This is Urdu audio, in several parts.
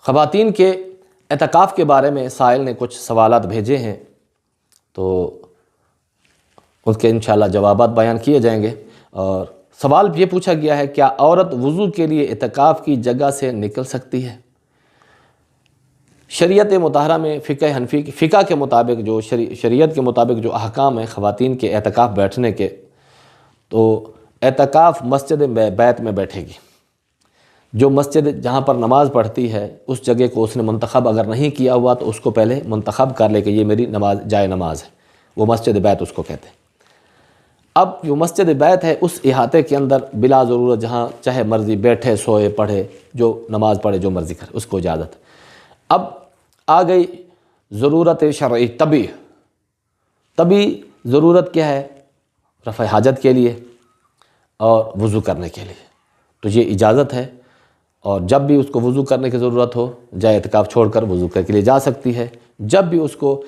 خواتین کے اعتکاف کے بارے میں سائل نے کچھ سوالات بھیجے ہیں، تو اس کے انشاءاللہ جوابات بیان کیے جائیں گے۔ اور سوال یہ پوچھا گیا ہے، کیا عورت وضو کے لیے اعتکاف کی جگہ سے نکل سکتی ہے؟ شریعت مطہرہ میں فقہ کے مطابق جو شریعت کے مطابق جو احکام ہیں خواتین کے اعتکاف بیٹھنے کے، تو اعتکاف مسجد بیت میں بیٹھے گی۔ جو مسجد جہاں پر نماز پڑھتی ہے اس جگہ کو اس نے منتخب اگر نہیں کیا ہوا تو اس کو پہلے منتخب کر لے کہ یہ میری نماز جائے نماز ہے، وہ مسجد بیت اس کو کہتے ہیں۔ اب جو مسجد بیت ہے اس احاطے کے اندر بلا ضرورت جہاں چاہے مرضی بیٹھے سوئے پڑھے، جو نماز پڑھے جو مرضی کرے، اس کو اجازت ہے۔ اب آ گئی ضرورت شرعی طبی ضرورت کیا ہے؟ رفع حاجت کے لیے اور وضو کرنے کے لیے، تو یہ اجازت ہے، اور جب بھی اس کو وضو کرنے کی ضرورت ہو جائے اعتکاف چھوڑ کر وضو کر کے لیے جا سکتی ہے، جب بھی اس کو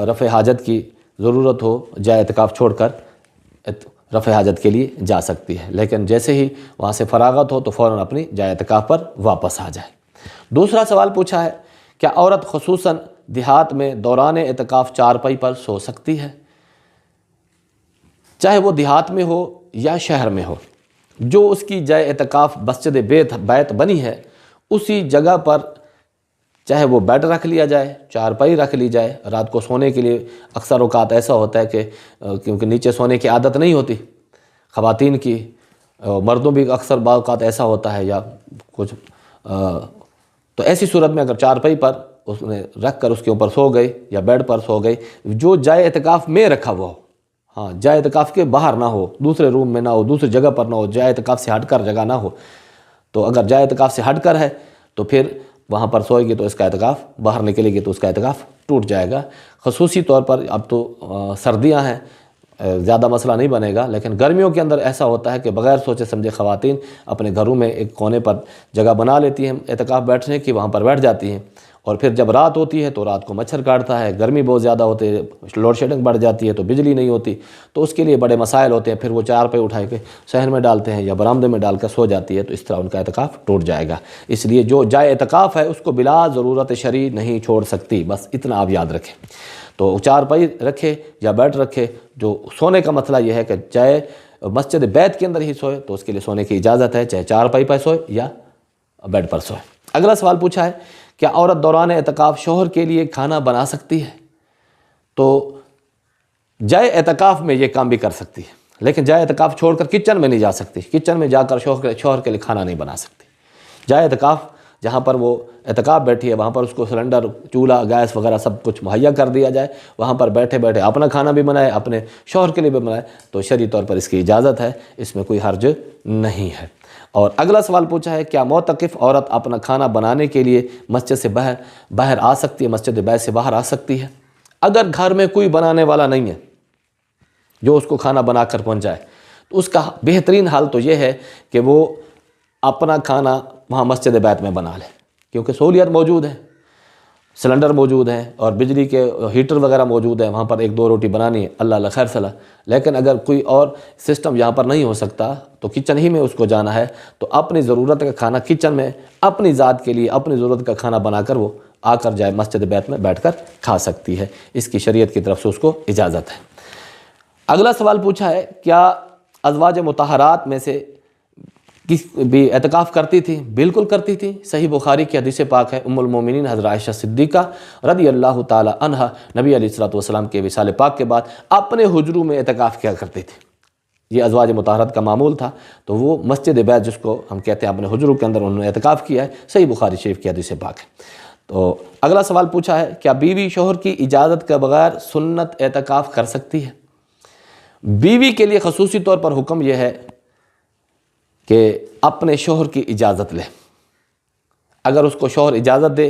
رفع حاجت کی ضرورت ہو جائے اعتکاف چھوڑ کر رفع حاجت کے لیے جا سکتی ہے، لیکن جیسے ہی وہاں سے فراغت ہو تو فوراً اپنی جائے اعتکاف پر واپس آ جائے۔ دوسرا سوال پوچھا ہے، کیا عورت خصوصاً دیہات میں دوران اعتکاف چارپائی پر سو سکتی ہے؟ چاہے وہ دیہات میں ہو یا شہر میں ہو، جو اس کی جائے اعتکاف مسجد بیت بنی ہے اسی جگہ پر چاہے وہ بیڈ رکھ لیا جائے، چارپائی رکھ لی جائے۔ رات کو سونے کے لیے اکثر اوقات ایسا ہوتا ہے کہ کیونکہ نیچے سونے کی عادت نہیں ہوتی خواتین کی، مردوں بھی اکثر بعض اوقات ایسا ہوتا ہے یا کچھ، تو ایسی صورت میں اگر چارپائی پر اس نے رکھ کر اس کے اوپر سو گئی یا بیڈ پر سو گئی، جو جائے اعتکاف میں رکھا ہوا ہو، ہاں جائے اعتکاف کے باہر نہ ہو، دوسرے روم میں نہ ہو، دوسری جگہ پر نہ ہو، جائے اعتکاف سے ہٹ کر جگہ نہ ہو، تو اگر جائے اعتکاف سے ہٹ کر ہے تو پھر وہاں پر سوئے گی تو اس کا اعتکاف، باہر نکلے گی تو اس کا اعتکاف ٹوٹ جائے گا۔ خصوصی طور پر اب تو سردیاں ہیں، زیادہ مسئلہ نہیں بنے گا، لیکن گرمیوں کے اندر ایسا ہوتا ہے کہ بغیر سوچے سمجھے خواتین اپنے گھروں میں ایک کونے پر جگہ بنا لیتی ہیں اعتکاف بیٹھنے کی، وہاں پر بیٹھ جاتی ہیں، اور پھر جب رات ہوتی ہے تو رات کو مچھر کاٹتا ہے، گرمی بہت زیادہ ہوتی ہے، لوڈ شیڈنگ بڑھ جاتی ہے تو بجلی نہیں ہوتی، تو اس کے لیے بڑے مسائل ہوتے ہیں، پھر وہ چارپائی اٹھا کے صحن میں ڈالتے ہیں یا برآمدے میں ڈال کر سو جاتی ہے، تو اس طرح ان کا اعتکاف ٹوٹ جائے گا۔ اس لیے جو جائے اعتکاف ہے اس کو بلا ضرورت شرعی نہیں چھوڑ سکتی، بس اتنا آپ یاد رکھیں۔ تو چارپائی رکھے یا بیڈ رکھے، جو سونے کا مسئلہ یہ ہے کہ چاہے مسجد بیت کے اندر ہی سوئے تو اس کے لیے سونے کی اجازت ہے، چاہے چارپائی پر سوئے یا بیڈ پر سوئے۔ اگلا سوال پوچھا ہے، کیا عورت دوران اعتکاف شوہر کے لیے کھانا بنا سکتی ہے؟ تو جائے اعتکاف میں یہ کام بھی کر سکتی ہے، لیکن جائے اعتکاف چھوڑ کر کچن میں نہیں جا سکتی، کچن میں جا کر شوہر کے لیے کھانا نہیں بنا سکتی۔ جائے اعتکاف جہاں پر وہ اعتکاف بیٹھی ہے وہاں پر اس کو سلنڈر، چولہا، گیس وغیرہ سب کچھ مہیا کر دیا جائے، وہاں پر بیٹھے بیٹھے اپنا کھانا بھی بنائے، اپنے شوہر کے لیے بھی بنائے، تو شرعی طور پر اس کی اجازت ہے، اس میں کوئی حرج نہیں ہے۔ اور اگلا سوال پوچھا ہے، کیا معتکف عورت اپنا کھانا بنانے کے لیے مسجد سے باہر آ سکتی ہے، مسجد بیت سے باہر آ سکتی ہے؟ اگر گھر میں کوئی بنانے والا نہیں ہے جو اس کو کھانا بنا کر پہنچ جائے، تو اس کا بہترین حل تو یہ ہے کہ وہ اپنا کھانا وہاں مسجد بیت میں بنا لے، کیونکہ سہولیت موجود ہے، سلنڈر موجود ہیں اور بجلی کے ہیٹر وغیرہ موجود ہیں، وہاں پر ایک دو روٹی بنانی ہے، اللہ اللہ خیر صلاح۔ لیکن اگر کوئی اور سسٹم یہاں پر نہیں ہو سکتا تو کچن ہی میں اس کو جانا ہے، تو اپنی ضرورت کا کھانا کچن میں اپنی ذات کے لیے اپنی ضرورت کا کھانا بنا کر وہ آ کر جائے مسجد بیت میں بیٹھ کر کھا سکتی ہے، اس کی شریعت کی طرف سے اس کو اجازت ہے۔ اگلا سوال پوچھا ہے، کیا ازواج مطہرات میں سے بھی اعتکاف کرتی تھی؟ بالکل کرتی تھی۔ صحیح بخاری کی حدیث پاک ہے، ام المومنین حضرت عائشہ صدیقہ رضی اللہ تعالی عنہا نبی علیہ الصلوۃ والسلام کے وصال پاک کے بعد اپنے حجروں میں اعتکاف کیا کرتی تھی۔ یہ ازواج مطہرات کا معمول تھا، تو وہ مسجد بیت جس کو ہم کہتے ہیں اپنے حجروں کے اندر انہوں نے اعتکاف کیا ہے، صحیح بخاری شریف کی حدیث پاک ہے۔ تو اگلا سوال پوچھا ہے، کیا بیوی شوہر کی اجازت کے بغیر سنت اعتکاف کر سکتی ہے؟ بیوی کے لیے خصوصی طور پر حکم یہ ہے کہ اپنے شوہر کی اجازت لے۔ اگر اس کو شوہر اجازت دے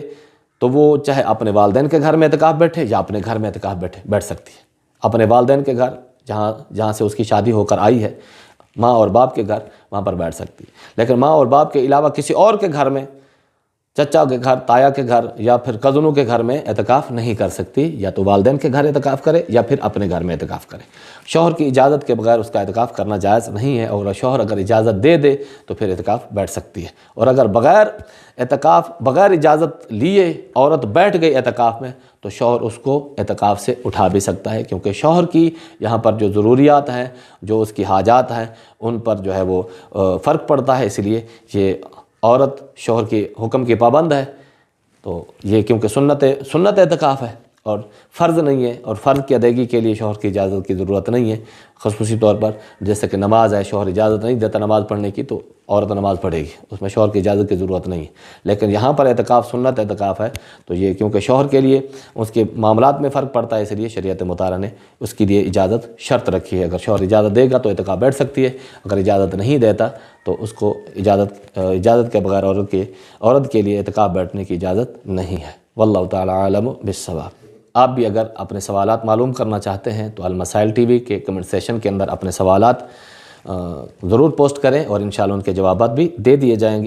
تو وہ چاہے اپنے والدین کے گھر میں اعتکاف بیٹھے یا اپنے گھر میں اعتکاف بیٹھ سکتی ہے۔ اپنے والدین کے گھر جہاں سے اس کی شادی ہو کر آئی ہے، ماں اور باپ کے گھر، وہاں پر بیٹھ سکتی ہے، لیکن ماں اور باپ کے علاوہ کسی اور کے گھر میں چچا کے گھر، تایا کے گھر یا پھر کزنوں کے گھر میں اعتکاف نہیں کر سکتی، یا تو والدین کے گھر اعتکاف کرے یا پھر اپنے گھر میں اعتکاف کرے۔ شوہر کی اجازت کے بغیر اس کا اعتکاف کرنا جائز نہیں ہے، اور شوہر اگر اجازت دے دے تو پھر اعتکاف بیٹھ سکتی ہے۔ اور اگر بغیر اجازت لیے عورت بیٹھ گئی اعتکاف میں تو شوہر اس کو اعتکاف سے اٹھا بھی سکتا ہے، کیونکہ شوہر کی یہاں پر جو ضروریات ہیں، جو اس کی حاجات ہیں، ان پر جو ہے وہ فرق پڑتا ہے، اس لیے یہ عورت شوہر کے حکم کی پابند ہے۔ تو یہ کیونکہ سنت اعتکاف ہے اور فرض نہیں ہے، اور فرض کی ادائیگی کے لیے شوہر کی اجازت کی ضرورت نہیں ہے۔ خصوصی طور پر جیسے کہ نماز ہے، شوہر اجازت نہیں دیتا نماز پڑھنے کی تو عورت نماز پڑھے گی، اس میں شوہر کی اجازت کی ضرورت نہیں ہے۔ لیکن یہاں پر اعتکاف سنت اعتکاف ہے، تو یہ کیونکہ شوہر کے لیے اس کے معاملات میں فرق پڑتا ہے، اس لیے شریعت مطالعہ نے اس کے لیے اجازت شرط رکھی ہے۔ اگر شوہر اجازت دے گا تو اعتکاف بیٹھ سکتی ہے، اگر اجازت نہیں دیتا تو اس کو اجازت کے بغیر عورت کے لیے اعتکاف بیٹھنے کی اجازت نہیں ہے۔ واللہ تعالی عالم بالصواب۔ آپ بھی اگر اپنے سوالات معلوم کرنا چاہتے ہیں تو المسائل ٹی وی کے کمنٹ سیشن کے اندر اپنے سوالات ضرور پوسٹ کریں، اور انشاءاللہ ان کے جوابات بھی دے دیے جائیں گے۔